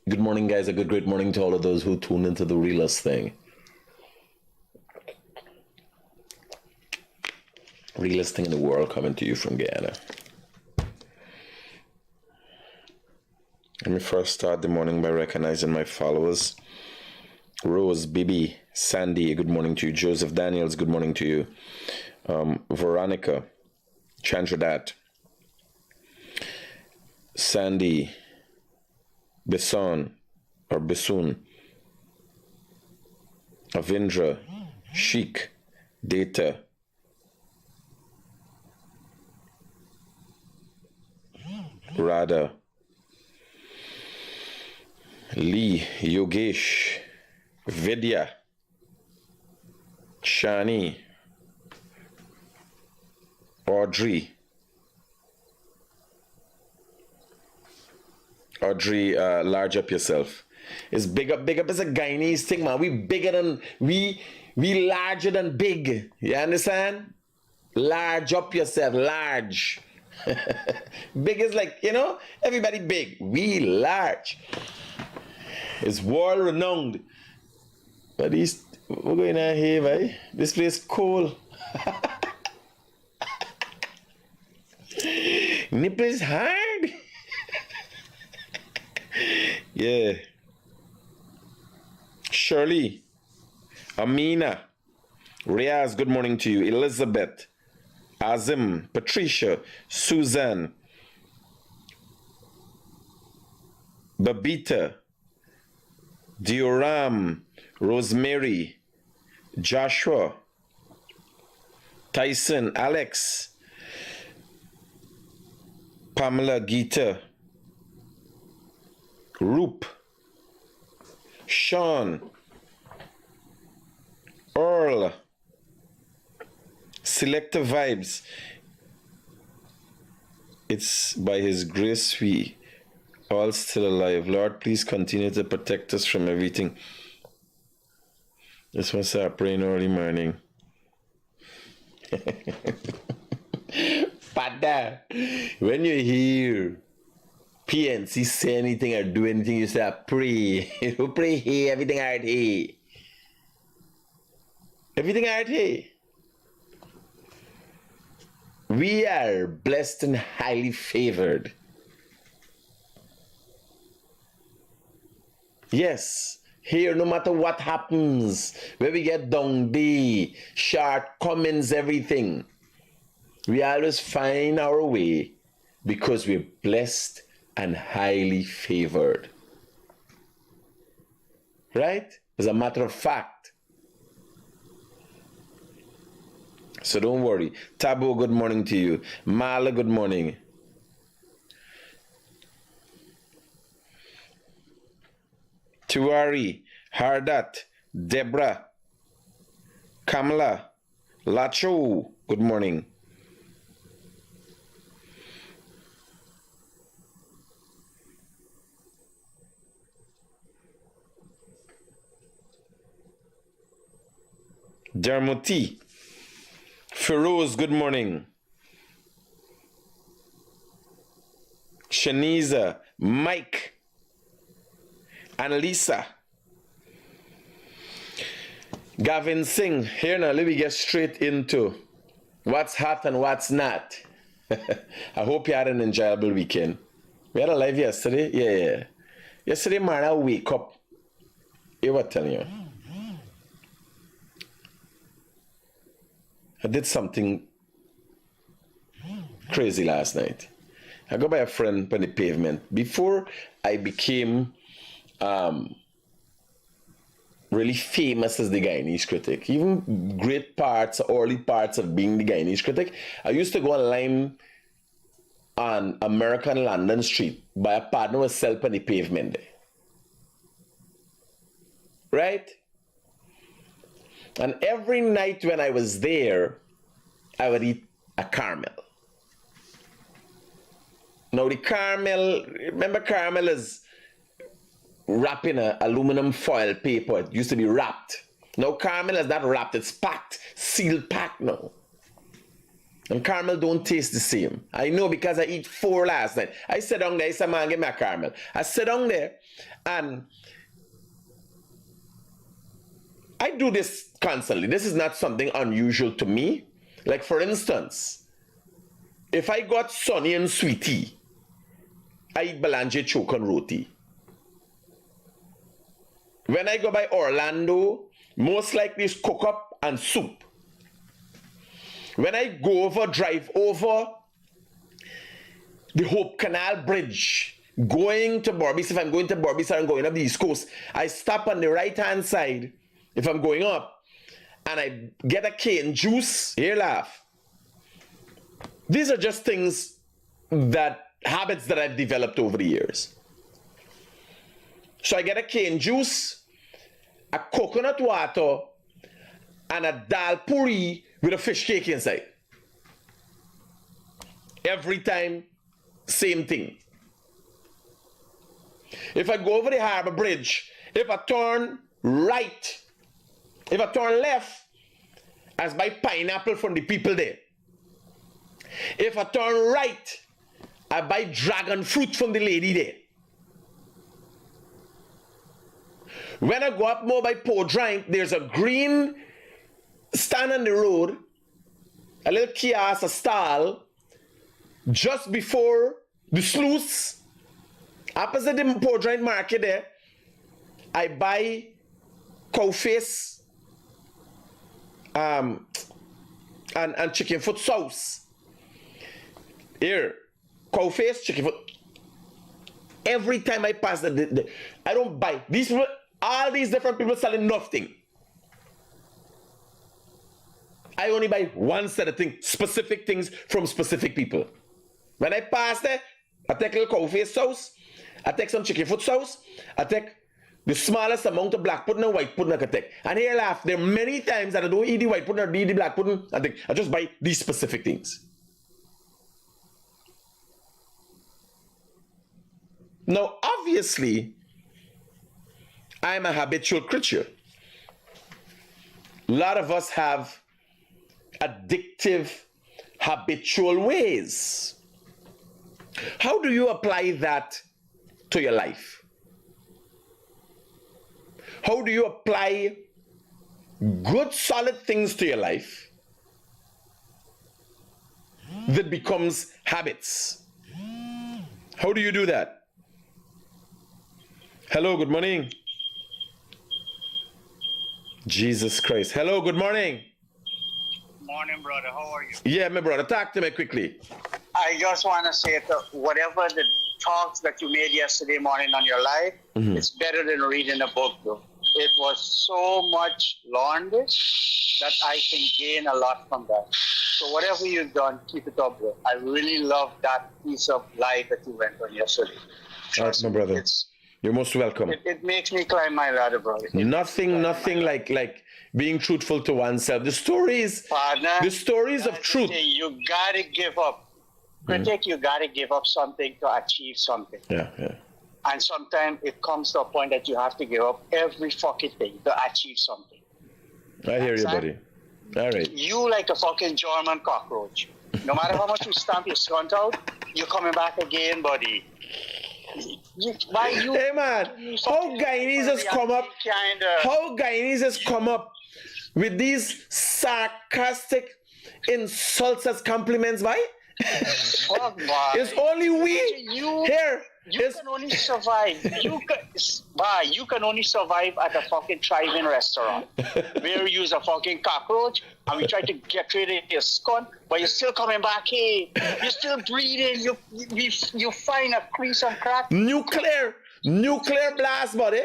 Good morning, guys. A good, great morning to all of those who tune into the realest thing. Realest thing in the world coming to you from Guyana. Let me first start the morning by recognizing my followers. Rose, Bibi, Sandy, good morning to you. Joseph Daniels, good morning to you. Veronica, Chandradat, Sandy, Beson or Besoon, Avindra, Sheik, Data, Radha, Lee, Yogesh, Vidya, Shani, Audrey, large up yourself. It's big up is a Guyanese thing, man. We larger than big. You understand? Large up yourself, large. Big is like, everybody big. We large. It's world renowned. But we're going on here, right? This place cool. Nipple is hard. Yeah. Shirley, Amina, Riaz, good morning to you. Elizabeth, Azim, Patricia, Suzanne, Babita, Dioram, Rosemary, Joshua, Tyson, Alex, Pamela, Gita, Roop, Sean, Earl, Selective Vibes. It's by His grace we all still alive. Lord, please continue to protect us from everything. This was our praying early morning. Pada, when you hear PNC say anything or do anything, you say, I pray. You pray here, everything out here. Everything out here. We are blessed and highly favored. Yes, here, no matter what happens, where we get down the shortcomings, everything, we always find our way because we're blessed and highly favored. Right? As a matter of fact. So don't worry. Tabo, good morning to you. Mala, good morning. Tuari, Hardat, Deborah, Kamala, Lacho, good morning. Dermoti, Feroz, good morning. Shaniza, Mike, Annalisa, Gavin Singh. Here now, let me get straight into what's hot and what's not. I hope you had an enjoyable weekend. We had a live yesterday. Yeah. Yesterday morning, I wake up. Hey, what telling you? I did something crazy last night. I go by a friend on the pavement. Before I became really famous as the Guyanese Critic, even great parts, early parts of being the Guyanese Critic, I used to go online on American London Street by a partner was self on the pavement there. Right? And every night when I was there, I would eat a caramel. Now the caramel, remember caramel is wrapped in an aluminum foil paper. It used to be wrapped. Now caramel is not wrapped, it's packed, sealed packed now. And caramel don't taste the same. I know because I eat 4 last night. I sit down there, I said, man, give me a caramel. I sit down there and I do this constantly. This is not something unusual to me. Like for instance, if I got Sonny and Sweetie, I eat Belanje choke and roti. When I go by Orlando, most likely it's cook up and soup. When I go over, drive over the Hope Canal Bridge, going to Berbice, if I'm going to Berbice or I'm going up the East Coast, I stop on the right-hand side if I'm going up, and I get a cane juice. Here, laugh. These are just things habits that I've developed over the years. So I get a cane juice, a coconut water, and a dal puri with a fish cake inside. Every time, same thing. If I go over the Harbor Bridge, if I turn right, if I turn left, I buy pineapple from the people there. If I turn right, I buy dragon fruit from the lady there. When I go up more by Port Drive, there's a green stand on the road, a little kiosk, a stall, just before the sluice, opposite the Port Drive market there. I buy cow face and chicken foot sauce. Here, cow face, chicken foot. Every time I pass I don't buy. These people, all these different people selling nothing. I only buy one set of things, specific things from specific people. When I pass there, I take a little cow face sauce, I take some chicken foot sauce, I take the smallest amount of black pudding and white pudding I can take. And here laugh, there are many times that I don't eat the white pudding or eat the black pudding. I just buy these specific things. Now, obviously, I'm a habitual creature. A lot of us have addictive, habitual ways. How do you apply that to your life? How do you apply good, solid things to your life that becomes habits? How do you do that? Hello, good morning. Jesus Christ. Hello, good morning. Morning, brother. How are you? Yeah, my brother. Talk to me quickly. I just want to say that whatever the talks that you made yesterday morning on your life, it's better than reading a book, though. It was so much learned that I can gain a lot from that. So whatever you've done, keep it up, bro. I really love that piece of life that you went on yesterday. Trust my brother. You're most welcome. It makes me climb my ladder, brother. Nothing like being truthful to oneself. The stories of truth. You gotta give up. Critic, you gotta give up something to achieve something. Yeah. And sometimes it comes to a point that you have to give up every fucking thing to achieve something. I hear you, buddy. All right. You like a fucking German cockroach. No matter how much you stamp your skunt out, you're coming back again, buddy. Hey man, how Guyanese has come up? How Guyanese has come up with these sarcastic insults as compliments, why? It's only we here. You can only survive. You can only survive at a fucking thriving restaurant where you use a fucking cockroach and we try to get rid of your skunt, but you're still coming back here. You're still breathing. You find a crease and crack. Nuclear blast, buddy.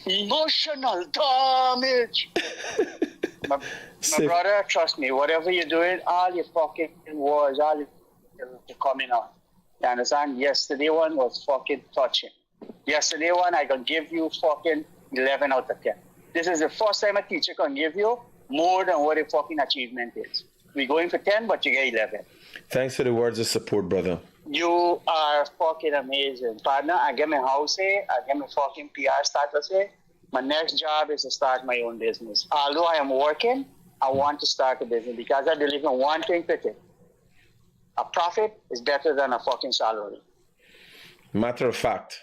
Emotional damage. my brother, trust me. Whatever you're doing, all your fucking words, all you're coming on. You understand? Yesterday one was fucking touching. Yesterday one, I can give you fucking 11 out of 10. This is the first time a teacher can give you more than what a fucking achievement is. We're going for 10, but you get 11. Thanks for the words of support, brother. You are fucking amazing. Partner, I get my house here. I get my fucking PR status here. My next job is to start my own business. Although I am working, I want to start a business because I believe in one thing, Critic. A profit is better than a fucking salary. Matter of fact.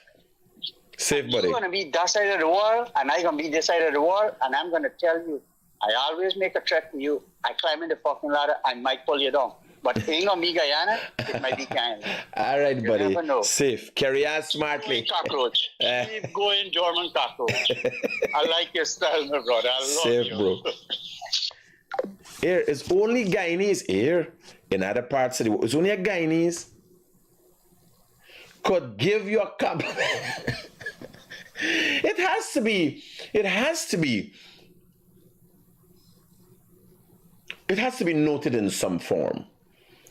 Safe, buddy. You're going to be that side of the world, and I'm going to be this side of the world, and I'm going to tell you, I always make a threat to you. I climb in the fucking ladder, I might pull you down. But it ain't going to be Guyana, it might be Guyana. All right, You buddy. never know. Safe. Carry on smartly. Keep going, cockroach. Keep going, German cockroach. I like your style, my brother. I love Safe, you. bro. Here, it's only Guyanese here in other parts of the world. It's only a Guyanese could give you a compliment. It has to be noted in some form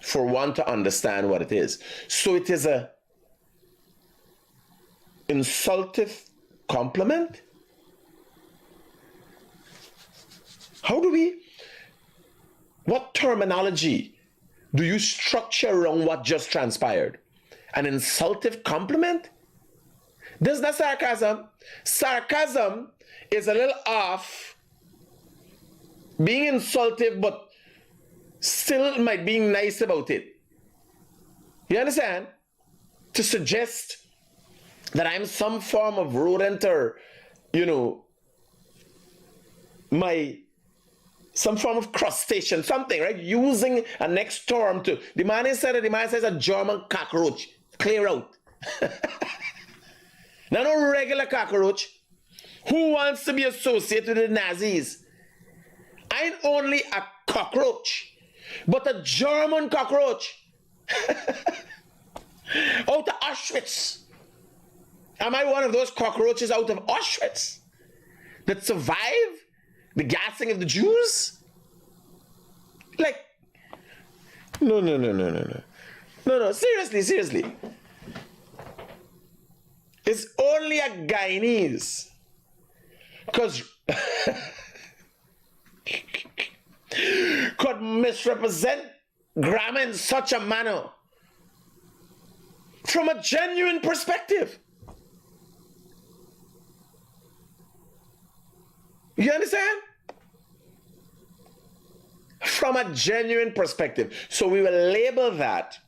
for one to understand what it is. So it is a insultive compliment? What terminology do you structure around what just transpired? An insultive compliment? This is not sarcasm. Sarcasm is a little off, being insultive, but still might be nice about it. You understand? To suggest that I'm some form of rodent or, some form of crustacean, something, right? Using a next term to, the man says a German cockroach. Clear out. Now, no regular cockroach. Who wants to be associated with the Nazis? I ain't only a cockroach, but a German cockroach. Out of Auschwitz. Am I one of those cockroaches out of Auschwitz that survived the gassing of the Jews? Like, no. No, seriously. It's only a Guyanese. Because could misrepresent grammar in such a manner from a genuine perspective. You understand? From a genuine perspective. So we will label that,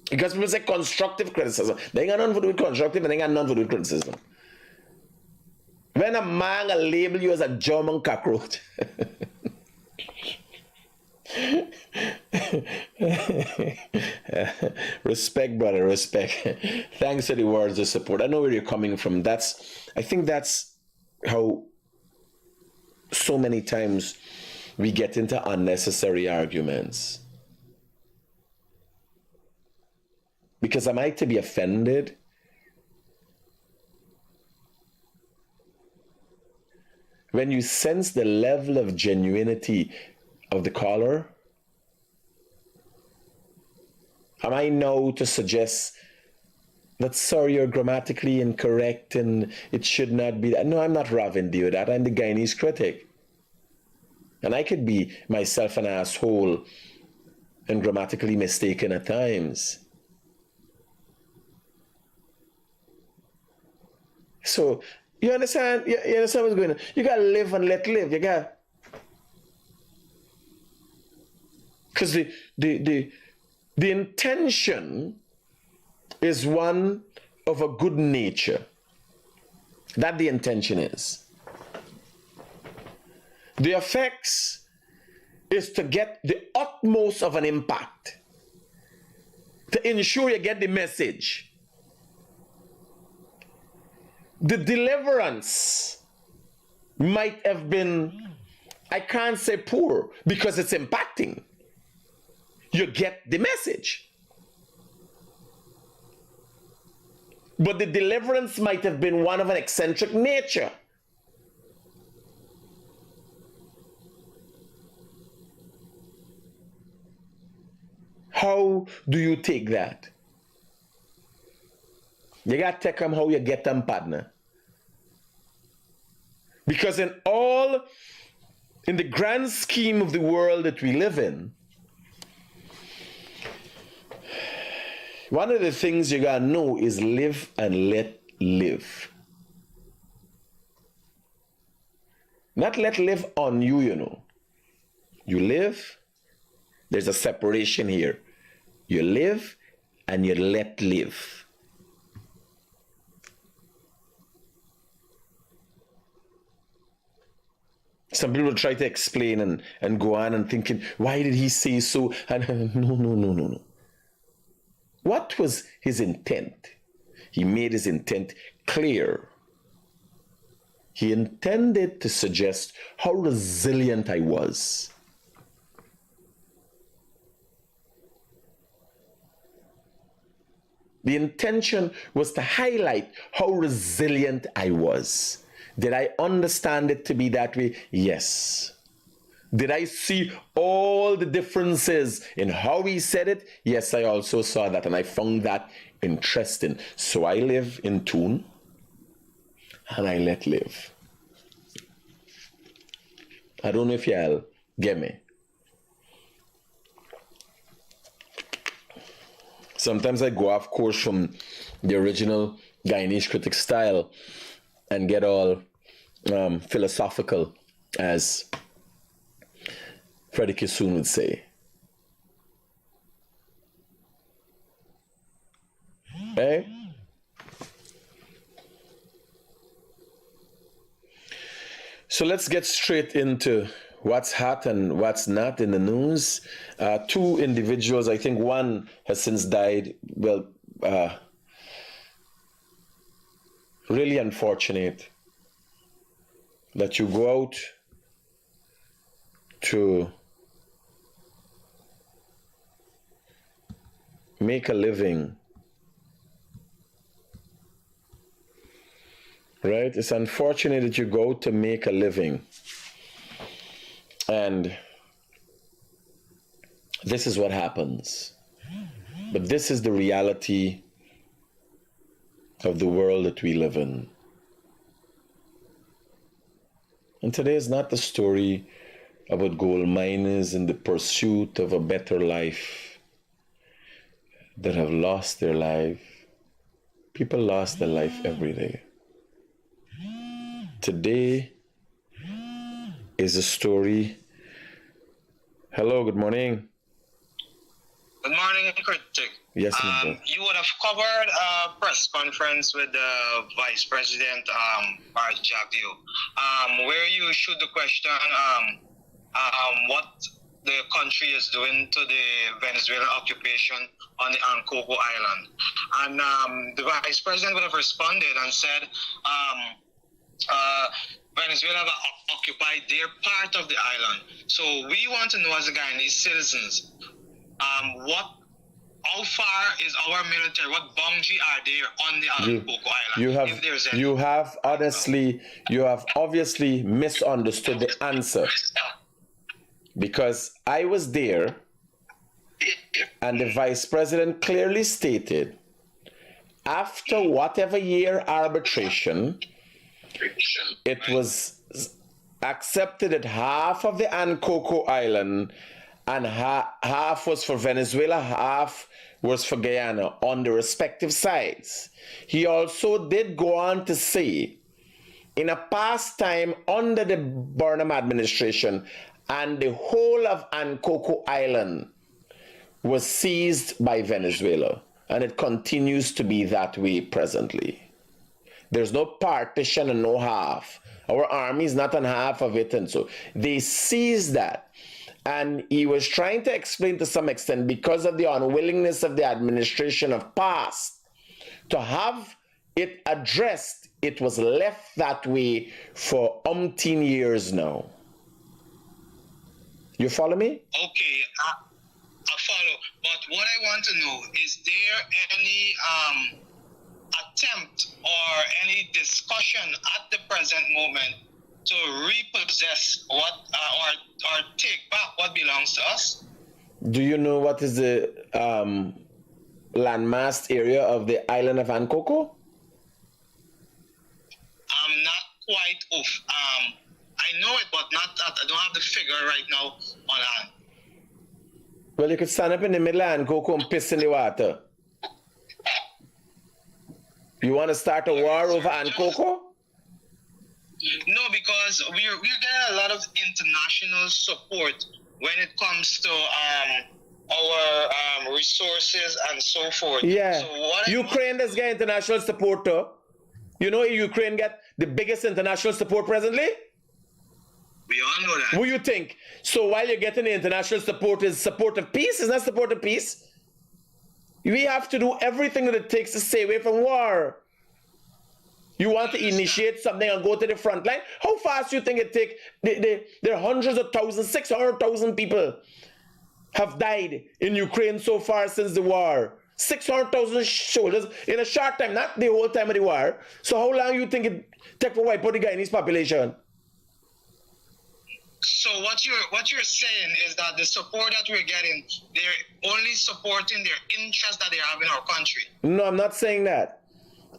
because people say constructive criticism. They ain't got nothing to do with constructive, and they ain't got nothing to do with criticism. When a man will label you as a German cockroach. Respect, brother, respect. Thanks for the words of support. I know where you're coming from. I think that's how so many times we get into unnecessary arguments. Because am I to be offended? When you sense the level of genuinity of the caller, am I now to suggest that, sir, you're grammatically incorrect and it should not be that? No, I'm not Ravin with that. I'm the Guyanese critic. And I could be myself an asshole and grammatically mistaken at times. So, you understand? You understand what's going on? You gotta live and let live. You gotta. Because the intention is one of a good nature. That the intention is. The effects is to get the utmost of an impact, to ensure you get the message. The deliverance might have been, I can't say poor, because it's impacting. You get the message. But the deliverance might have been one of an eccentric nature. How do you take that? You got to take them how you get them, partner. Because in the grand scheme of the world that we live in, one of the things you got to know is live and let live. Not let live on you, you know. You live, there's a separation here. You live and you let live. Some people try to explain and go on and thinking, why did he say so? And no. What was his intent? He made his intent clear. He intended to suggest how resilient I was. The intention was to highlight how resilient I was. Did I understand it to be that way? Yes. Did I see all the differences in how he said it? Yes, I also saw that, and I found that interesting. So I live in tune, and I let live. I don't know if y'all get me. Sometimes I go off course from the original Guyanese Critic style and get all philosophical, as Freddie Kissoon would say. Okay? So let's get straight into what's hot and what's not in the news. Two individuals, I think one has since died. Well, really unfortunate that you go out to make a living, right? It's unfortunate that you go to make a living, and this is what happens. But this is the reality of the world that we live in. And today is not the story about gold miners in the pursuit of a better life that have lost their life. People lost their life every day. Today is a story. Hello, good morning. Good morning, Critic. Yes, you would have covered a press conference with the Vice President, where you shoot the question, what the country is doing to the Venezuelan occupation on the Ankoko Island. And the Vice President would have responded and said, Venezuela have occupied their part of the island. So we want to know, as the Guyanese citizens, how far is our military? What boundary are there on the Ankoko Island? You have obviously misunderstood the answer, because I was there, and the Vice President clearly stated, after whatever year arbitration, it was accepted that half of the Ankoko Island and half was for Venezuela, half was for Guyana on the respective sides. He also did go on to say, in a past time under the Burnham administration, and the whole of Ankoko Island was seized by Venezuela, and it continues to be that way presently. There's no partition and no half. Our army is not on half of it, and so they seized that. And he was trying to explain to some extent, because of the unwillingness of the administration of past to have it addressed, it was left that way for umpteen years now. You follow me? Okay, I follow. But what I want to know, is there any attempt or any discussion at the present moment to repossess what or take back what belongs to us? Do you know what is the landmass area of the island of Ankoko? I'm not quite off. I know it, but not that. I don't have the figure right now on hand. Well, you could stand up in the middle of Ankoko and piss in the water. You want to start a war over Ankoko? No, because we're getting a lot of international support when it comes to our resources and so forth. Yeah. So what Ukraine does get international support too. You know Ukraine get the biggest international support presently? we all know that. What do you think? So while you're getting the international support is support of peace? Is that support of peace? We have to do everything that it takes to stay away from war. You want to initiate something and go to the front line? How fast do you think it take? There are hundreds of thousands, 600,000 people have died in Ukraine so far since the war. 600,000 soldiers in a short time, not the whole time of the war. So how long you think it take to wipe out the Guyanese population? So what you're saying is that the support that we're getting, they're only supporting their interests that they have in our country. No, I'm not saying that.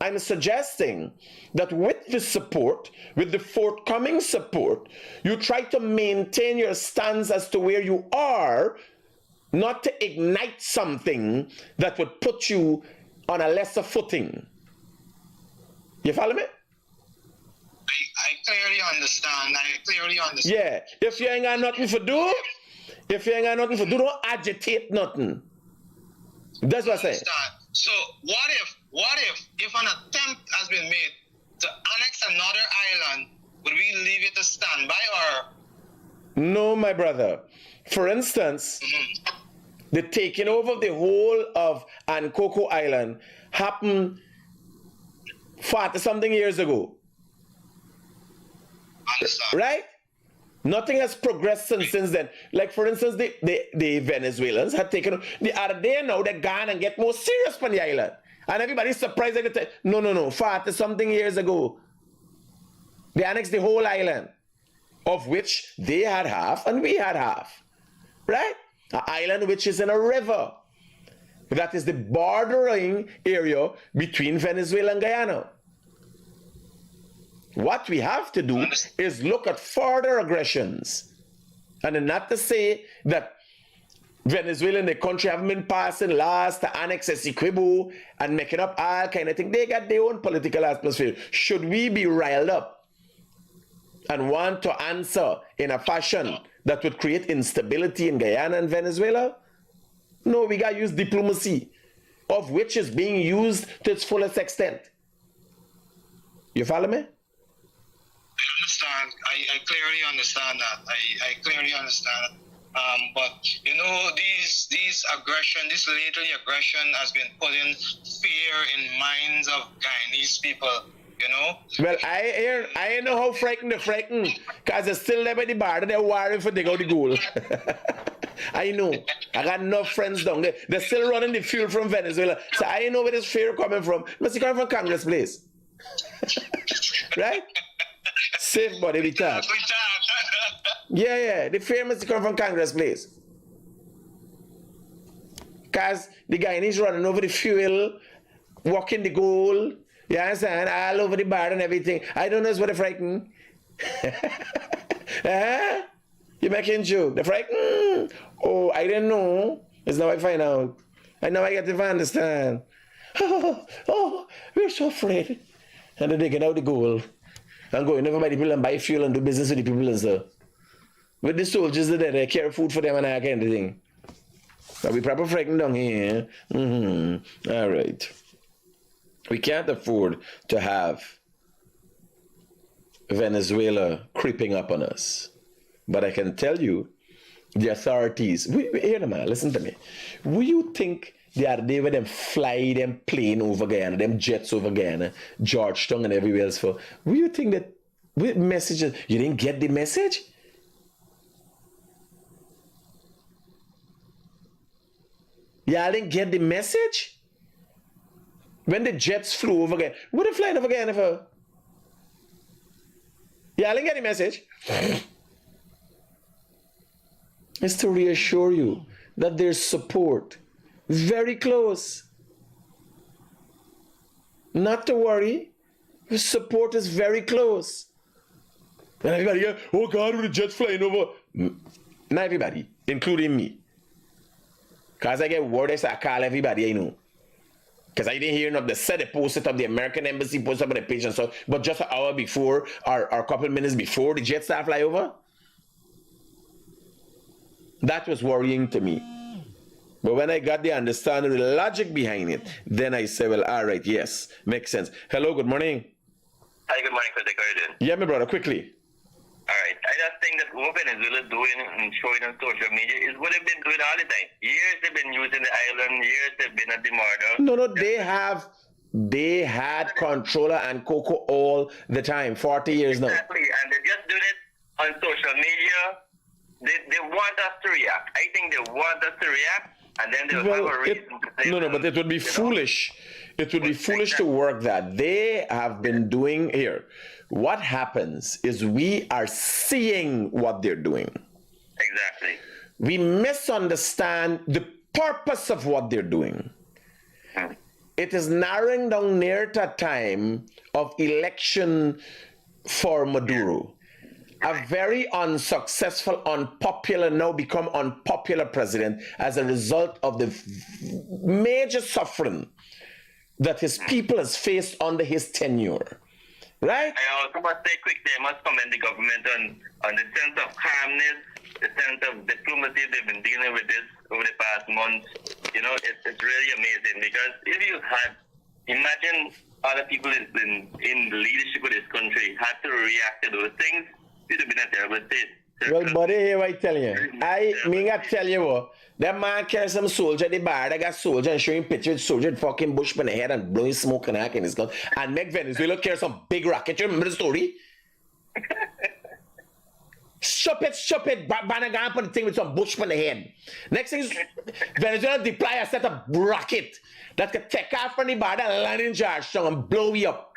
I'm suggesting that with the support, with the forthcoming support, you try to maintain your stance as to where you are, not to ignite something that would put you on a lesser footing. You follow me? I clearly understand. Yeah. If you ain't got nothing to do, don't agitate nothing. That's what I'm saying. So what if an attempt has been made to annex another island, would we leave it to stand by or? No, my brother. For instance, the taking over of the whole of Ankoko Island happened 40-something years ago. Understand. Right? Nothing has progressed since then. Like, for instance, the Venezuelans had taken... The other day now, they gone and get more serious on the island. And everybody's surprised at it. No. 40-something years ago, they annexed the whole island, of which they had half and we had half. Right? An island which is in a river. That is the bordering area between Venezuela and Guyana. What we have to do is look at further aggressions. And not to say that Venezuela and the country haven't been passing laws to annex Essequibo and making up all kind of things. They got their own political atmosphere. Should we be riled up and want to answer in a fashion that would create instability in Guyana and Venezuela? No, we got to use diplomacy, of which is being used to its fullest extent. You follow me? I understand. I clearly understand that. I clearly understand. But you know, these aggression, this lately aggression has been putting fear in minds of Guyanese people. You know. Well, I know how frightened they're frightened, cause they're still there by the bar. They're worried for they go the goal. I know. I got enough friends down there. They're still running the fuel from Venezuela, so I know where this fear coming from. Must be coming from Congress, please. Right? Safe body we talk. Yeah. The fear must come from Congress, please. Because the Guyanese running over the fuel, walking the goal, you understand, all over the bar and everything. I don't know what they're frightened. You're making a joke. They're frightened. Oh, I didn't know. It's now I find out. And now I get to understand. Oh, we're so afraid. And then they get out the goal. And go in over by the people and buy fuel and do business with the people and stuff. With the soldiers there, they carry food for them and that kind of thing. But we proper frightened down here. All right. We can't afford to have Venezuela creeping up on us. But I can tell you, the authorities, hear them, man, listen to me. Will you think the other day when them fly them plane over Guyana, them jets over Guyana, Georgetown and everywhere else for, will you think that with messages, you didn't get the message? Y'all didn't get the message? When the jets flew over Guyana, what are they flying over Guyana for? Y'all didn't get the message? It's to reassure you that there's support. Very close. Not to worry. The support is very close. And everybody goes, oh God, with the jets flying over. Not everybody, including me. Because I get word, I call everybody I know. Because I didn't hear enough. They said they posted up, the American embassy posted up on the page and stuff. But just an hour before, or a couple of minutes before the jet start fly over. That was worrying to me. But when I got the understanding, the logic behind it, then I said, well, all right, yes, makes sense. Hello, good morning. Hi, good morning, Critic. How are you doing? Yeah, my brother, quickly. All right. I just think that what Venezuela is doing and showing on social media is what they've been doing all the time. Years they've been using the island. Years they've been at the murder. No, they had controller and cocoa all the time, 40 years now. Exactly. And they're just doing it on social media. They want us to react. I think they want us to react. And then they'll have a reason to say, but it would be foolish. It would be foolish to work that. They have been doing here. What happens is we are seeing what they're doing. Exactly. We misunderstand the purpose of what they're doing. It is narrowing down near to a time of election for Maduro. A very unsuccessful, unpopular, now become unpopular president as a result of the major suffering that his people has faced under his tenure. Right? I also must say quickly, I must commend the government on the sense of calmness, the sense of diplomacy they've been dealing with this over the past months. You know, it's really amazing because if you had, imagine other people in the leadership of this country had to react to those things, it would have been a terrible state. Well, buddy, here I tell you. I tell you what, that man carries some soldier at the bar, that got soldier and showing pictures with soldier fucking bush in the head and blowing smoke and hack in his gun. And make Venezuela carry some big rocket. You remember the story? Stupid, Banagan put the thing with some bush in the head. Next thing is Venezuela deploy a set of rocket that could take off from the bar and land in Georgetown and blow you up.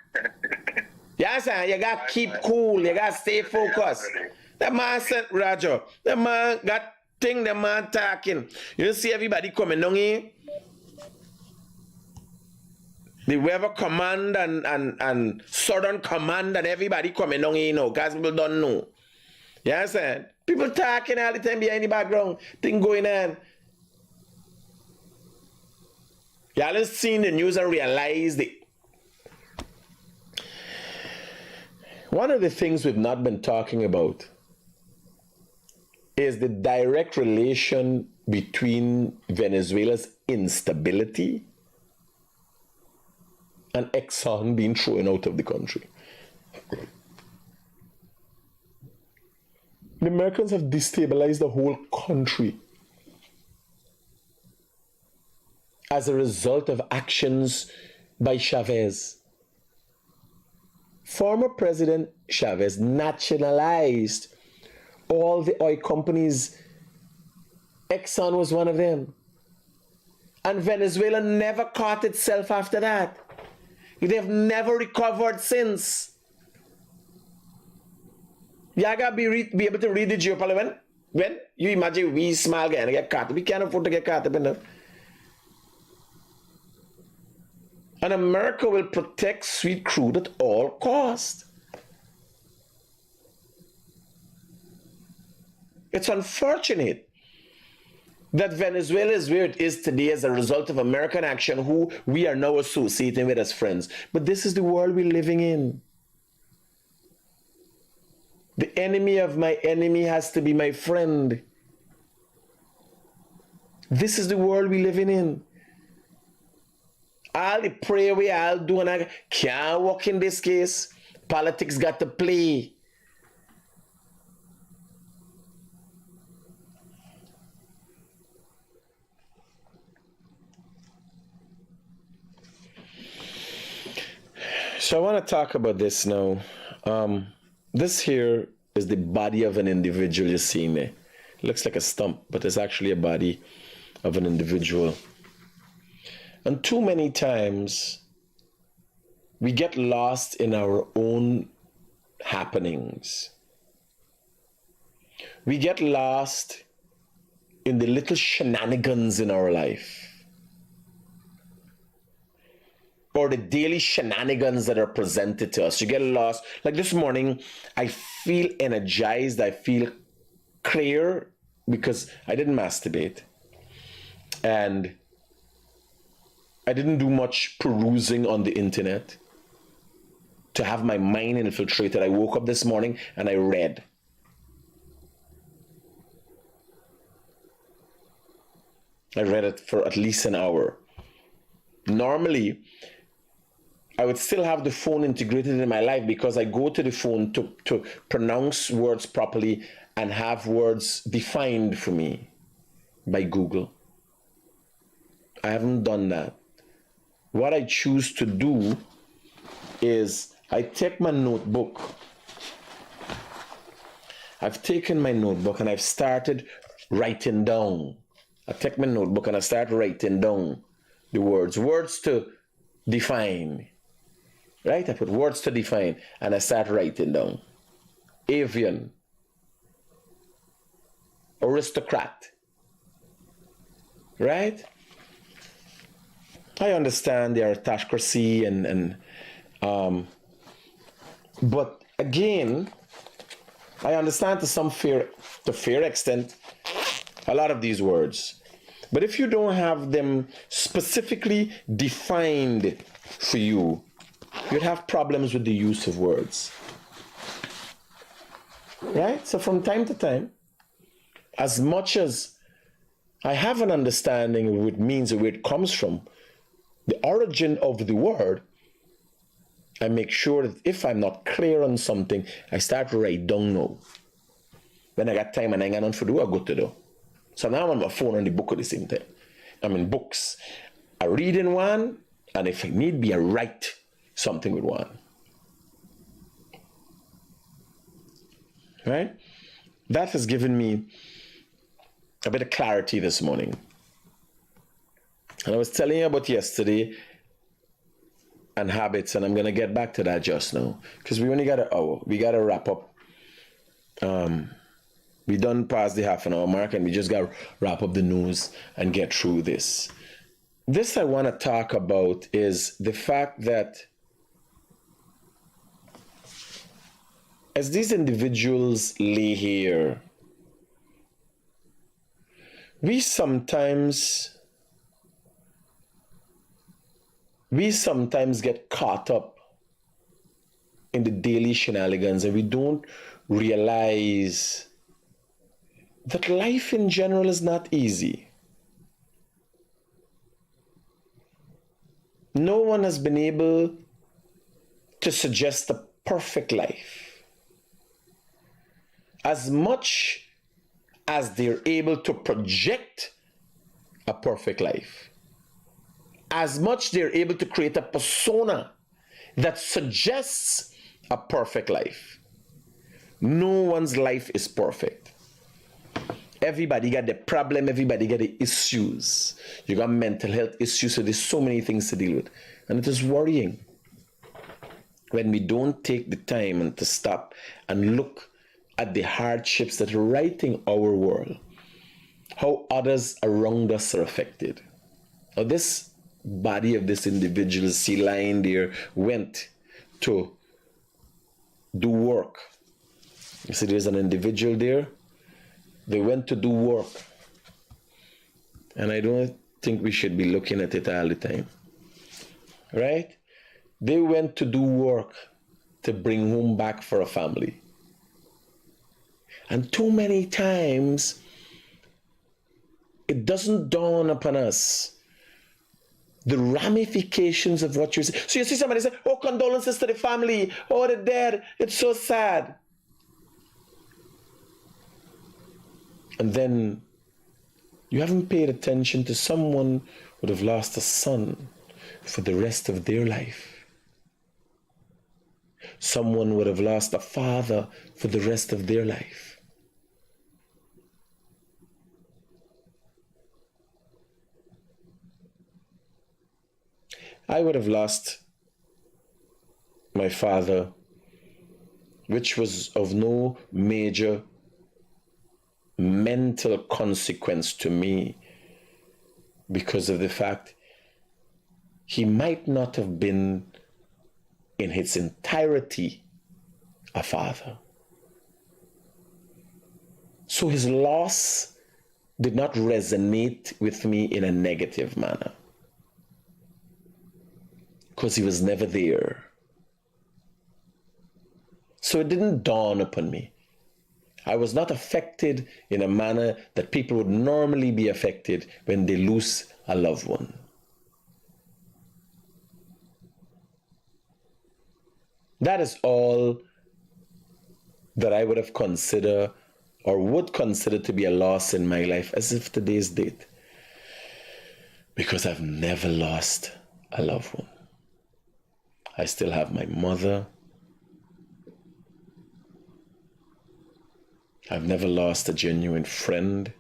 Yes, you got to keep cool, you got to stay focused. That man said, Roger, that man got thing, that man talking. You see everybody coming down here? The Weather Command and Southern Command and everybody coming down here now, because people don't know. You understand? People talking all the time behind the background, thing going on. Y'all have seen the news and realized it. One of the things we've not been talking about is the direct relation between Venezuela's instability and Exxon being thrown out of the country. The Americans have destabilized the whole country as a result of actions by Chavez. Former President Chavez nationalized all the oil companies. Exxon was one of them. And Venezuela never caught itself after that. They've never recovered since. You gotta be able to read the geopolitics. When you imagine we small guy and get caught, we can't afford to get caught up in that. And America will protect sweet crude at all costs. It's unfortunate that Venezuela is where it is today as a result of American action, who we are now associating with as friends. But this is the world we're living in. The enemy of my enemy has to be my friend. This is the world we're living in. All the prayer we all do and I can't work in this case. Politics got to play. So I want to talk about this now. This here is the body of an individual you're seeing there. It looks like a stump, but it's actually a body of an individual. And too many times, we get lost in our own happenings. We get lost in the little shenanigans in our life, or the daily shenanigans that are presented to us. You get lost. Like this morning, I feel energized. I feel clear because I didn't masturbate. And I didn't do much perusing on the internet to have my mind infiltrated. I woke up this morning and I read. I read it for at least an hour. Normally, I would still have the phone integrated in my life because I go to the phone to pronounce words properly and have words defined for me by Google. I haven't done that. What I choose to do is I take my notebook. I've taken my notebook and I've started writing down. I take my notebook and I start writing down the words to define. Right? I put words to define and I start writing down. Avian. Aristocrat. Right? I understand the aristocracy but again, I understand to fair extent a lot of these words. But if you don't have them specifically defined for you, you'd have problems with the use of words. Right? So from time to time, as much as I have an understanding of what it means and where it comes from, the origin of the word, I make sure that if I'm not clear on something, I start to write down now. When I got time and I got nothing to do, I go to do. So now I'm on my phone and the book at the same time. I'm in books. I read in one, and if I need be, I write something with one. Right? That has given me a bit of clarity this morning. And I was telling you about yesterday and habits, and I'm going to get back to that just now because we only got an hour. We got to wrap up. We done past the half an hour mark, and we just got to wrap up the news and get through this. This I want to talk about is the fact that as these individuals lay here, we sometimes get caught up in the daily shenanigans and we don't realize that life in general is not easy. No one has been able to suggest a perfect life. As much as they're able to project a perfect life, as much they're able to create a persona that suggests a perfect life, no one's life is perfect. Everybody got the problem, everybody got the issues. You got mental health issues, so there's so many things to deal with. And it is worrying when we don't take the time and to stop and look at the hardships that are right in our world, how others around us are affected. Now this body of this individual, see lying there, went to do work. You see there's an individual there. They went to do work. And I don't think we should be looking at it all the time. Right? They went to do work to bring home back for a family. And too many times, it doesn't dawn upon us the ramifications of what you say. So you see somebody say, oh, condolences to the family. Oh, they're dead. It's so sad. And then you haven't paid attention to someone who would have lost a son for the rest of their life. Someone would have lost a father for the rest of their life. I would have lost my father, which was of no major mental consequence to me because of the fact he might not have been in its entirety a father. So his loss did not resonate with me in a negative manner because he was never there. So it didn't dawn upon me. I was not affected in a manner that people would normally be affected when they lose a loved one. That is all that I would have considered or would consider to be a loss in my life as of today's date. Because I've never lost a loved one. I still have my mother. I've never lost a genuine friend.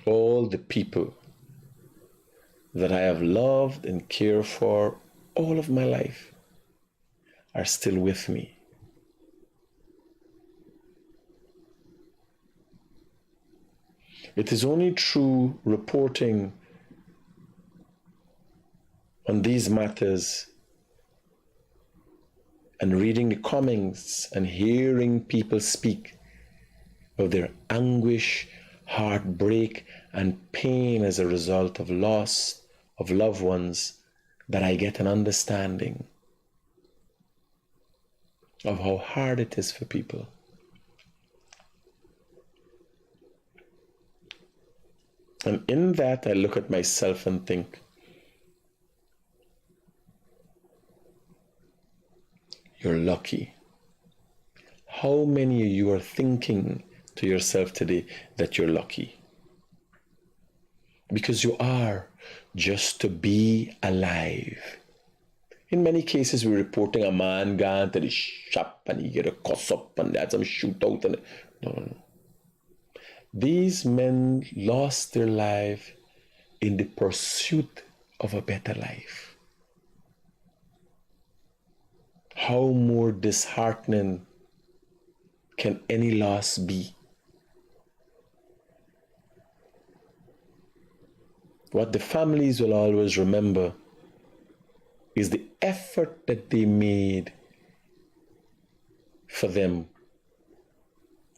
All the people that I have loved and cared for all of my life are still with me. It is only through reporting on these matters and reading the comments and hearing people speak of their anguish, heartbreak, and pain as a result of loss of loved ones that I get an understanding of how hard it is for people. And in that, I look at myself and think, you're lucky. How many of you are thinking to yourself today that you're lucky? Because you are, just to be alive. In many cases, we're reporting a man gone to the shop and he get a cuss up and that's some shootout. And no. These men lost their life in the pursuit of a better life. How more disheartening can any loss be? What the families will always remember is the effort that they made for them.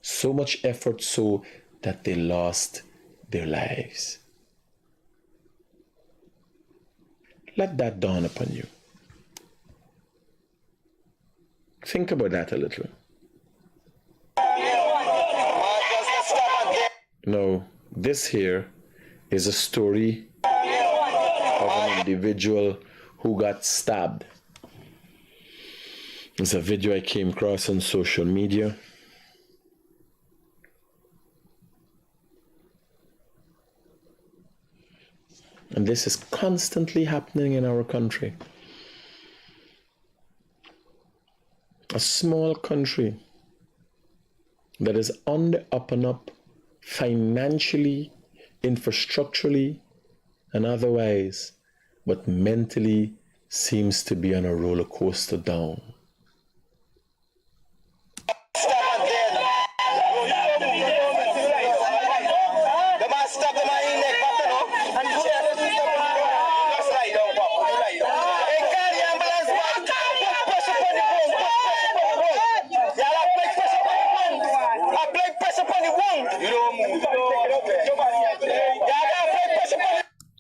So much effort so that they lost their lives. Let that dawn upon you. Think about that a little. Now, this here is a story of an individual who got stabbed. It's a video I came across on social media. And this is constantly happening in our country. A small country that is on the up and up financially, infrastructurally, and otherwise, but mentally seems to be on a roller coaster down.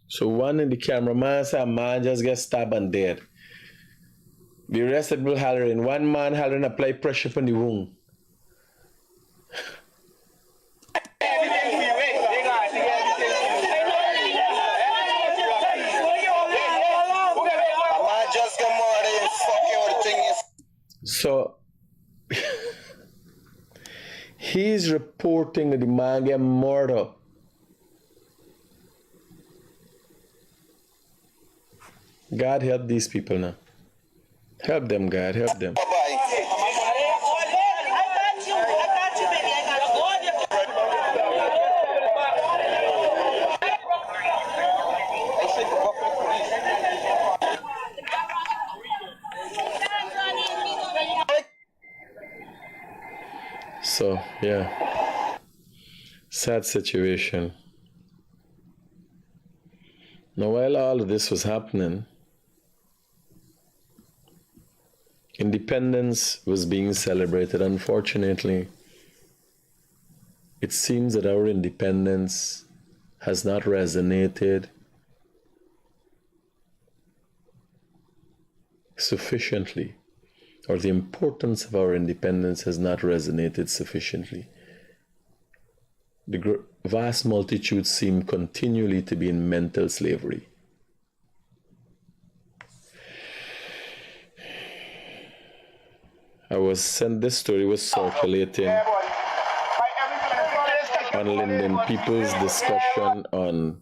So one in the cameraman said, a man just get stabbed and dead. The rest of people hollering. One man hollering, apply pressure from the wound. So he's reporting that the man get murdered. God help these people now. Help them, God, help them. So, yeah, sad situation. Now, while all of this was happening, independence was being celebrated. Unfortunately, it seems that our independence has not resonated sufficiently or the importance of our independence has not resonated sufficiently. The vast multitude seem continually to be in mental slavery. This story was circulating on Linden People's discussion on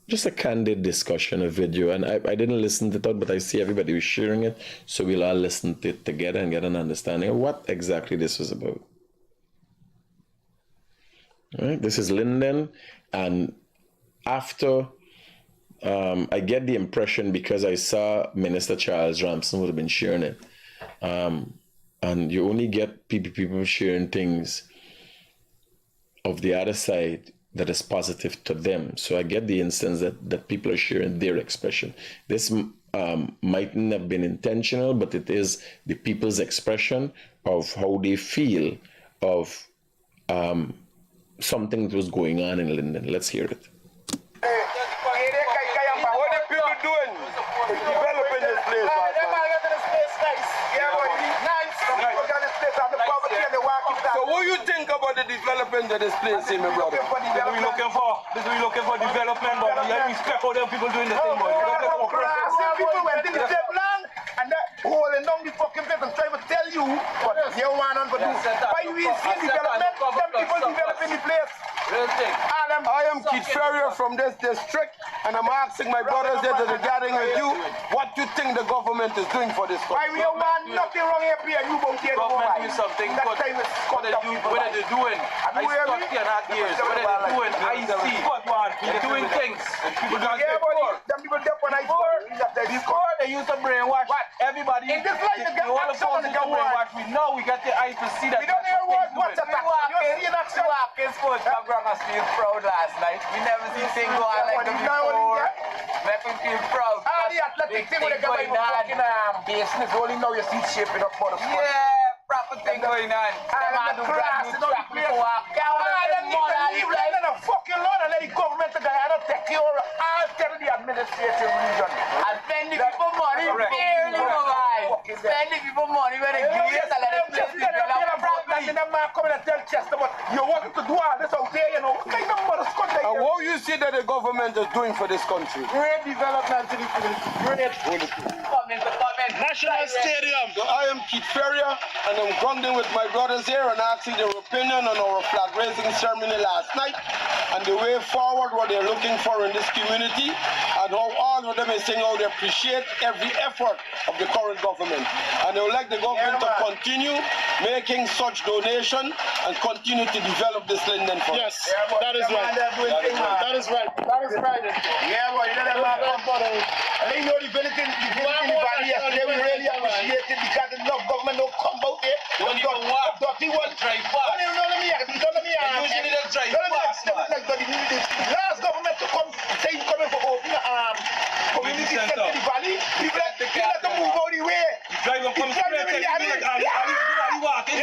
just a candid discussion, a video, and I didn't listen to it, but I see everybody was sharing it, so we'll all listen to it together and get an understanding of what exactly this was about. All right, this is Linden, and after I get the impression, because I saw Minister Charles Ramson would have been sharing it, and you only get people sharing things of the other side that is positive to them. So I get the instance that people are sharing their expression. This mightn't have been intentional, but it is the people's expression of how they feel of something that was going on in Linden. Let's hear it. What are people doing? Developing this place. So what you think about the development of this place, my brother? This is what we're looking for. This is what we're looking for development, but we respect how them people doing the thing, but people went in the same land and that holding down the fucking place and trying to tell you what you want to do. Why we see development, some people developing the place. I am Kid Ferrier from this district, and I'm asking my brothers here to the gathering with you what you think the government is doing for this country. Why we don't want nothing wrong here, and you won't get government doing something, but what are they doing? I stuck here not years. What are they doing? I see. They're doing things. Because before they used to brainwash everybody. In this life, the whole of us used to brainwash. We know we got the eye to see that. We don't hear what's a Us feel proud last night. We never see things go on like that before. Make me feel proud. The athletic thing with the guy fucking business. Only now you see it shaping up for the sport. Yeah, proper thing going on. And the class is on the place. Them need to leave London a fucking lot and let the government of Guyana take care of all tell the administrative region. And spend the people money fairly, no. Spend the people money when they give it and let them place develop properly. And man coming and tell Chester, but you want to do all this out there, you know. And what you see that the government is doing for this country? Great development to the great. National Stadium. So I am Keith Ferrier, and I'm grounding with my brothers here and asking their opinion on our flag raising ceremony last night and the way forward, what they're looking for in this community, and how all of them is saying how they appreciate every effort of the current government. And they would like the government to continue making such donation and continue to develop this Linden for us. Yes, that is right. That is right. That is right. Yeah, boy, you know that man come for them. And they know the village in the valley yesterday, we really appreciate it because the government don't come out there. Don't even walk. Dirty one. Drive fast. Usually they drive fast. Last government to come, say he's coming for open community center in the valley. People let them move out the way. Drive and come straight to you walking.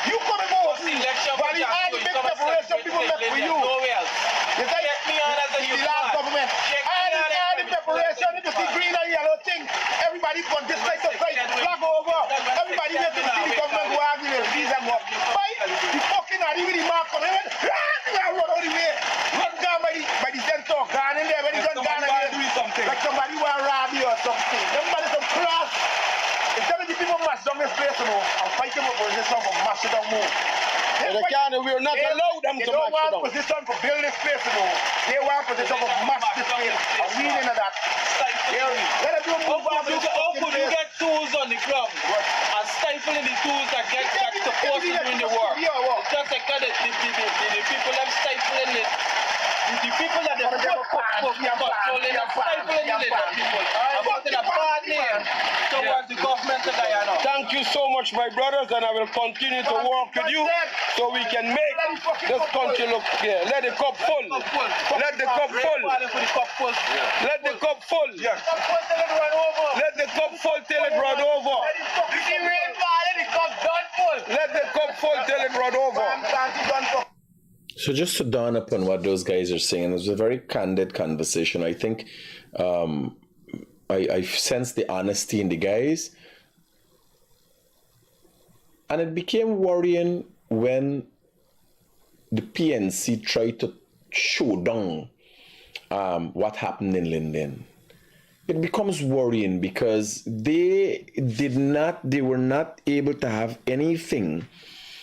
You come and go. Valley, all the big preparation people make for you. You say, the last government. All the preparation, you see green and yellow thing. Everybody from this side to side, flag over. Everybody wait to see the government go out with these and what. Fight, the fucking are even the mark coming in. Run all the way. Run down by the center. Gone in there, when he done gone again. Like somebody want to rob you or something. Somebody some class. Instead of the people mash down this place, you know, and fight them up position for mash it down more. We are not allowed them to mash it down. They don't want position for build this place, you know. They want position for mash this place. And we into that. Let them do move on. How could you get tools on the ground and stifling the tools that get back to force you in the war? It's just like the people that stifling it. The people that they controlling and stifling the people. I'm putting a bad name towards the government of Guyana. Thank you so much, my brothers, and I will continue to work with you so we can make this country look here. Let the cup full. Let the cup full. Let the cup full. Let the cup full till it run over. Let the cup full till it run over. So just to dawn upon what those guys are saying, it was a very candid conversation. I think I sensed the honesty in the guys. And it became worrying when the PNC tried to show down what happened in Linden. It becomes worrying because they were not able to have anything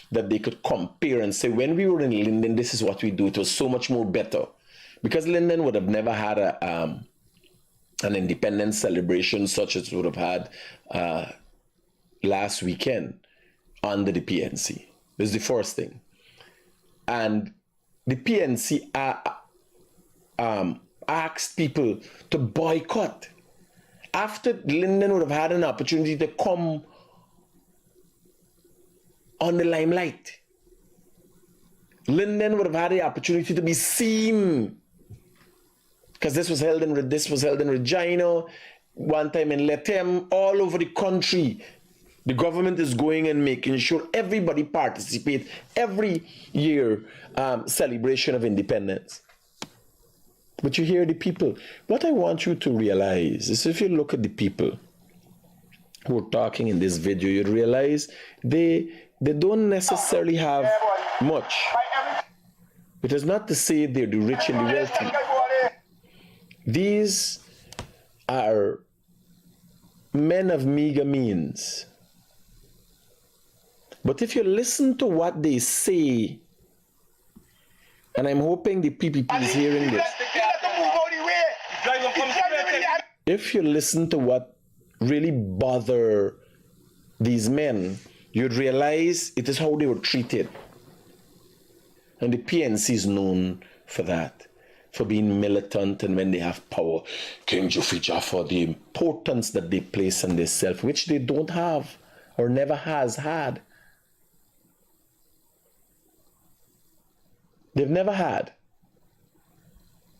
that they could compare and say, when we were in Linden, this is what we do. It was so much more better. Because Linden would have never had an independence celebration such as would have had last weekend under the PNC. This is the first thing. And the PNC asked people to boycott after Linden would have had an opportunity to come on the limelight. Linden would have had the opportunity to be seen, because this was held in Regina, one time in Letem, all over the country. The government is going and making sure everybody participate every year celebration of independence. But you hear the people. What I want you to realize is, if you look at the people who are talking in this video, you'd realize they don't necessarily have much. It is not to say they're the rich and the wealthy. These are men of meager means. But if you listen to what they say, and I'm hoping the PPP is hearing this, if you listen to what really bother these men, you'd realize it is how they were treated. And the PNC is known for that, for being militant, and when they have power, King Joffrey Jaffa, the importance that they place on themselves, which they don't have or never has had. They've never had.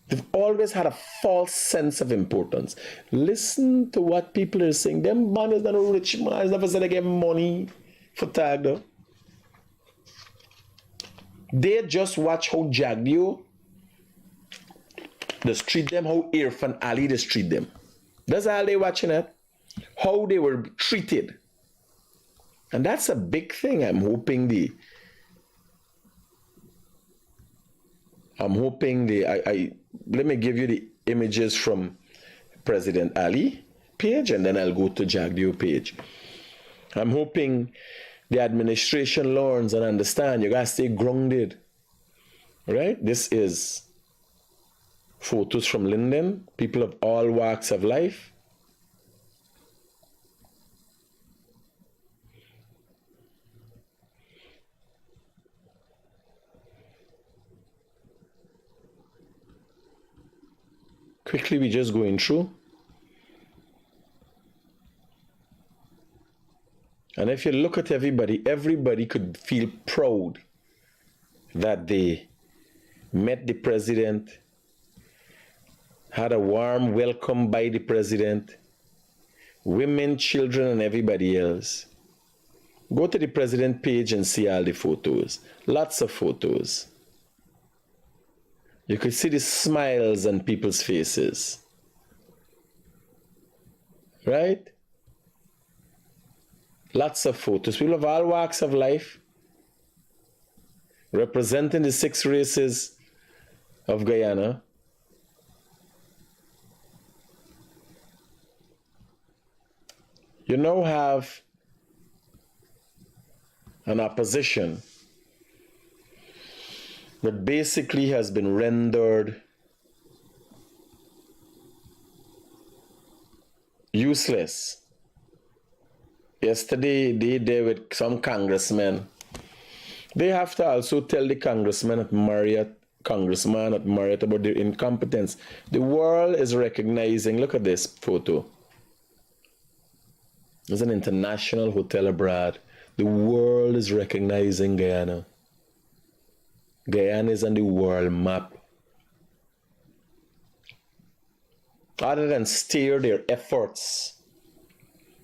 They've always had a false sense of importance. Listen to what people are saying. Them man is not a rich man. He's never said they get money for tag though. They just watch how Jagdio just treat them, how Irfan Ali just treat them. That's all they watching at. How they were treated. And that's a big thing. I'm hoping let me give you the images from President Ali page, and then I'll go to Jagdio page. I'm hoping the administration learns and understand you gotta stay grounded. Right? This is photos from Linden, people of all walks of life. Quickly, we're just going through. And if you look at everybody could feel proud that they met the president, had a warm welcome by the president, women, children, and everybody else. Go to the president page and see all the photos. Lots of photos. You could see the smiles on people's faces. Right? Lots of photos. People of all walks of life, representing the 6 races of Guyana. You now have an opposition that basically has been rendered useless. Yesterday, they there with some congressmen. They have to also tell the congressman at Marriott about their incompetence. The world is recognizing, look at this photo. There's an international hotel abroad. The world is recognizing Guyana. Guyana is on the world map. Other than steer their efforts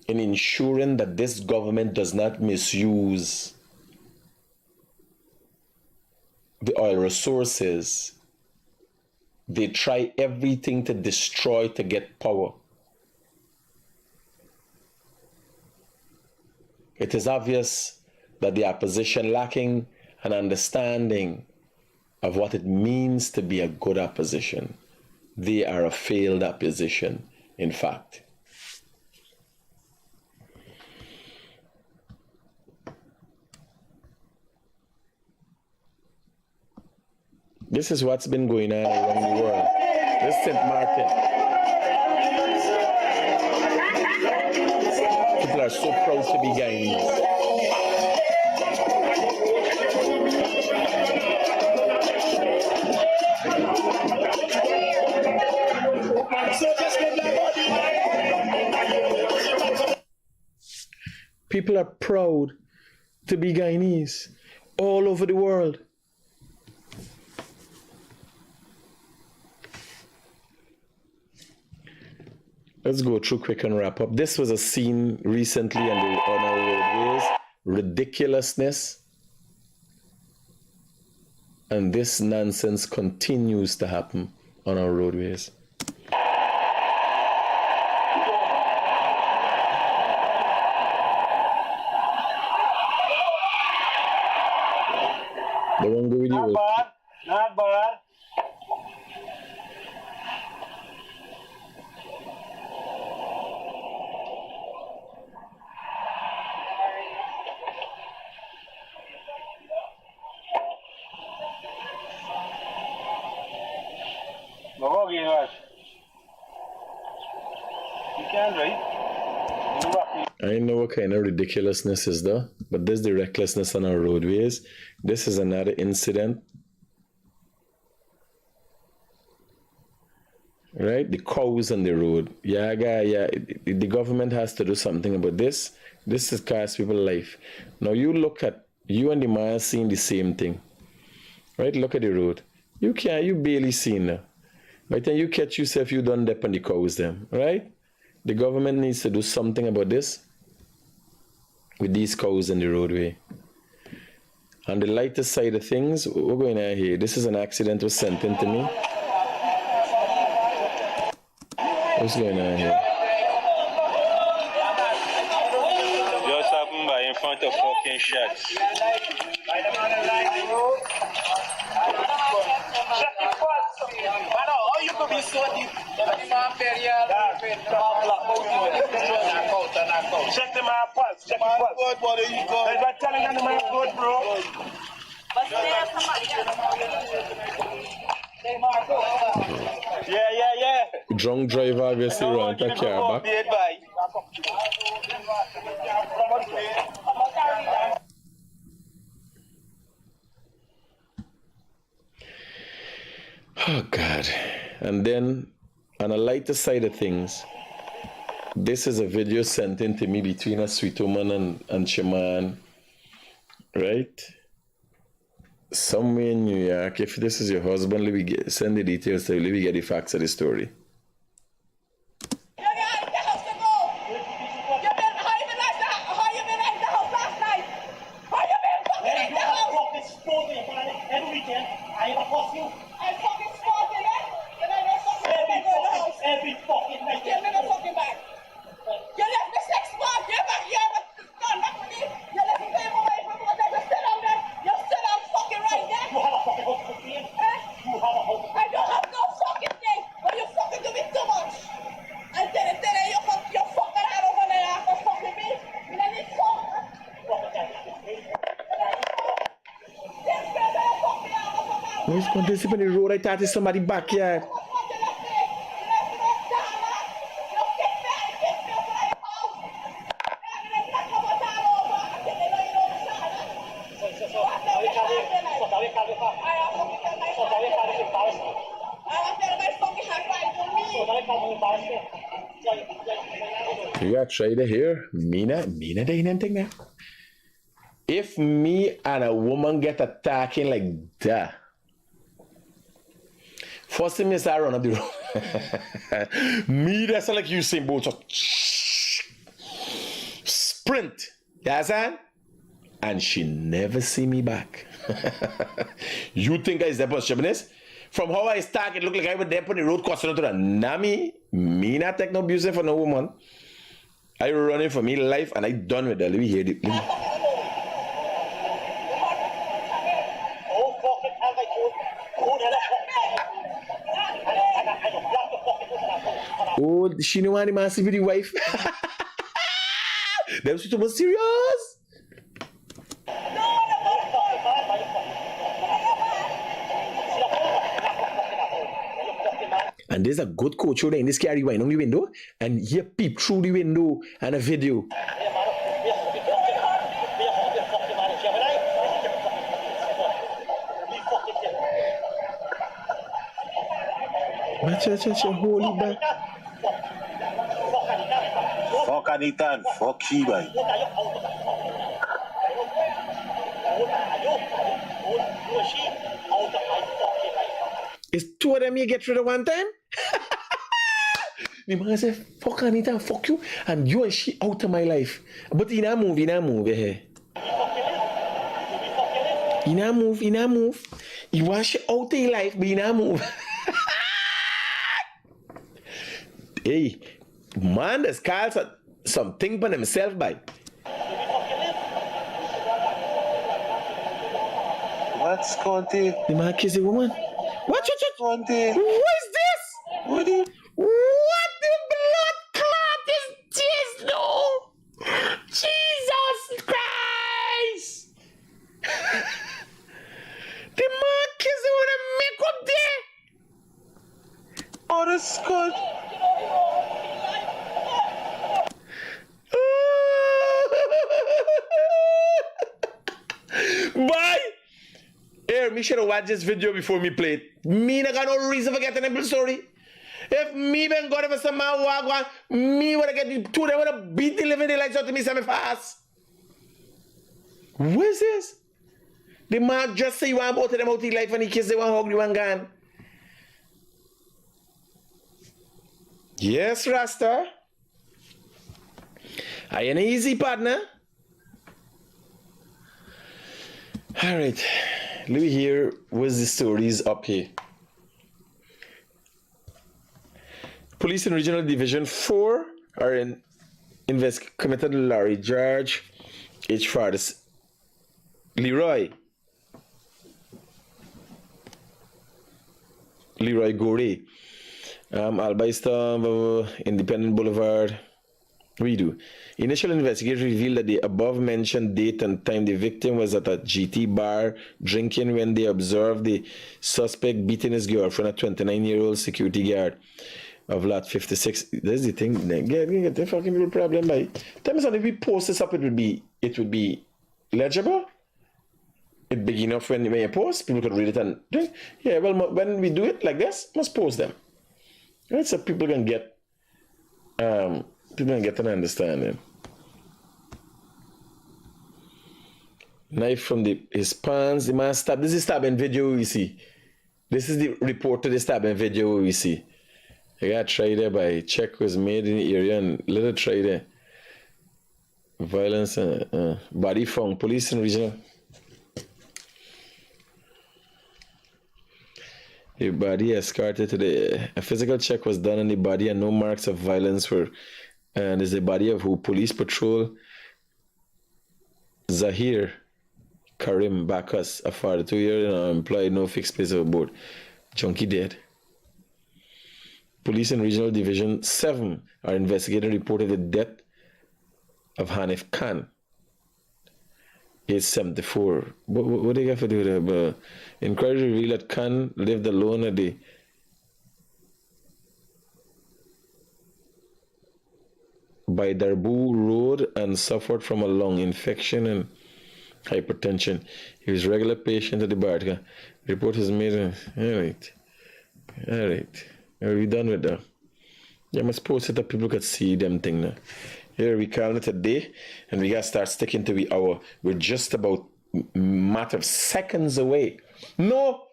in ensuring that this government does not misuse the oil resources, they try everything to destroy to get power. It is obvious that the opposition lacking an understanding of what it means to be a good opposition. They are a failed opposition, in fact. This is what's been going on around the world. This is St. Martin. People are so proud to be Guyanese. People are proud to be Guyanese all over the world. Let's go through quick and wrap up. This was a scene recently on our roadways. Ridiculousness. And this nonsense continues to happen on our roadways. They won't go with you. Not bad. I know what kind of ridiculousness is there, but this is the recklessness on our roadways. This is another incident. Right? The cows on the road. Yeah. The government has to do something about this. This is cost people life. Now you and the man seeing the same thing. Right? Look at the road. You barely seen now. By the time you catch yourself, you done dep on the cows them. Right? The government needs to do something about this with these cows in the roadway. On the lighter side of things, we're going on here. This is an accident was sent in to me. What's going on here? Just happened by in front of fucking shots. How you could be so deep? Check the man pulse. Check his pulse. Good, buddy. You go. Everybody telling them the man good, bro. Yeah. Drunk driver obviously ran the car back. Oh God. And then on a lighter side of things, this is a video sent in to me between a sweet woman and Shaman, right? Somewhere in New York. If this is your husband, send the details to let me get the facts of the story. Who's going to on the road? I thought it's somebody's backyard. You got try to hear Mina they didn't think that. If me and a woman get attacking like that, first thing is I run up the road. Me, that's like you saying both sprint. You understand? and she never see me back. You think I is there for stubbornness? From how I start, it looked like I was there on the road crossing to the Nami. Me not take no abuse for no woman. I running for me life and I done with that. Let me hear it. Oh, she know any massive with the wife. Them shit was serious. And there's a good coach over there in this carry wine on the window, and he peep through the window and a video. Holy man. Fuck Anita and fuck she, boy. Is two of them you get rid of one time? The man say, fuck Anita, fuck you, and you and she out of my life. But in a move, yeah. In a move. You want she out of your life, but in a move. Hey, man, there's Carl something for himself by. What's Conte? The man kiss the woman. What? Conte? Who is this? What the? What the blood clot is this, no? Jesus Christ! The man kiss the woman and make up there. Oh, that's good. Bye! Here, me should have watched this video before me play it. Me not got no reason for getting a story. If me been God for some man walk one, me would have get the two of them would have beat the living daylights out of me semi fast. What is this? The man just say you want both of them out of life and he kiss the one hug the one gun. Yes, Rasta. I ain't easy, partner. All right, let me hear what's the stories up here. Police in Regional Division 4 are committed Larry George H. Fardas Leroy Gorey Albaista Independent Boulevard. We do. Initial investigation revealed that the above-mentioned date and time the victim was at a GT bar drinking when they observed the suspect beating his girlfriend, a 29-year-old security guard of lot 56. That's the thing. Get the fucking little problem by. Tell me something. If we post this up, it would be legible. It big enough when you post, people could read it and do. Yeah. Well, when we do it like this, must post them. Right, so people can get an understanding. Knife from his pants. The man stabbed. This is stabbing video we see. This is the report to the stabbing video we see. I got tried there by check was made in the area and little try there. Violence body found. Police in regional. The body escorted to a physical check was done on the body and no marks of violence were. And is the body of who? Police Patrol Zahir Karim Bakas, a father, 2 years employed, no fixed place of board. Junkie dead. Police in Regional Division 7 are investigating reported the death of Hanif Khan, age 74. What do you have to do there? Inquiry revealed that Khan lived alone at the by Darbu Road and suffered from a lung infection and hypertension. He was a regular patient at the bar. Report is made. All right. Are we done with that? You must post it that people could see them thing now. Here we call it a day, and we gotta start sticking to the hour. We're just about matter of seconds away. No.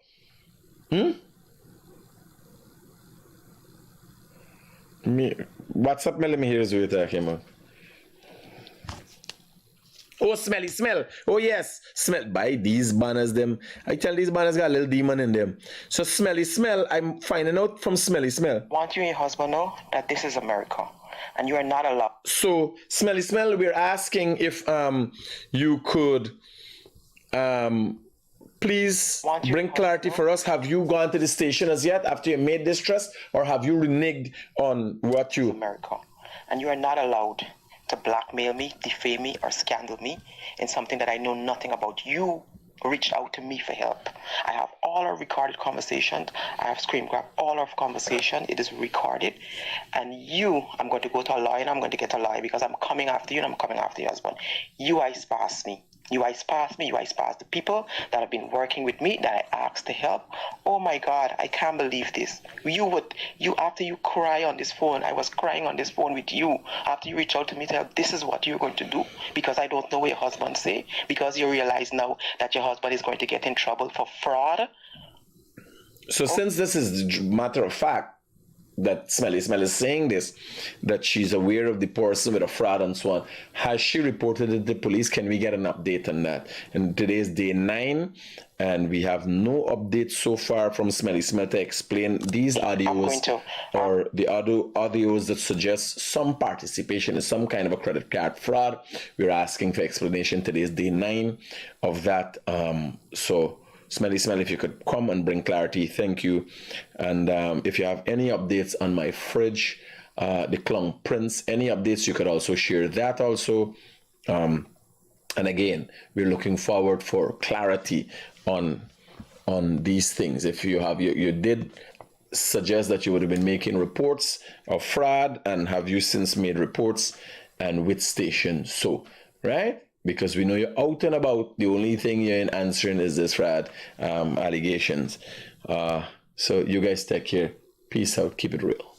WhatsApp me, let me hear you talking about. Oh, smelly smell. Oh, yes. Smell. By these banners, them. I tell these banners got a little demon in them. So, smelly smell, I'm finding out from smelly smell. Want you and your husband know that this is America. And you are not allowed. So, smelly smell, we're asking if you could please bring clarity for us. Have you gone to the station as yet after you made this trust, or have you reneged on what you... America. And you are not allowed to blackmail me, defame me, or scandal me in something that I know nothing about. You reached out to me for help. I have all our recorded conversations. I have screen grab all our conversation. It is recorded. And you, I'm going to go to a lawyer and I'm going to get a lawyer because I'm coming after you and I'm coming after your husband. You eyes past me. You eyes past me. You eyes past the people that have been working with me that I asked to help. Oh my God, I can't believe this. You after you cry on this phone, I was crying on this phone with you. After you reach out to me to help, this is what you're going to do because I don't know what your husband say, because you realize now that your husband is going to get in trouble for fraud. So since this is matter of fact, that Smelly Smell is saying this, that she's aware of the person with a fraud and so on, has she reported it to the police? Can we get an update on that? And today's day 9, and we have no update so far from Smelly Smell to explain these audios or the audios that suggest some participation in some kind of a credit card fraud. We're asking for explanation. Today's day 9 of that. So Smelly Smell, if you could come and bring clarity, thank you. And if you have any updates on my fridge, the Clown Prince, any updates, you could also share that also. And again, we're looking forward for clarity on these things. If you have, you did suggest that you would have been making reports of fraud, and have you since made reports, and which station? So, right? Because we know you're out and about. The only thing you're in answering is this fraud allegations. So you guys take care. Peace out. Keep it real.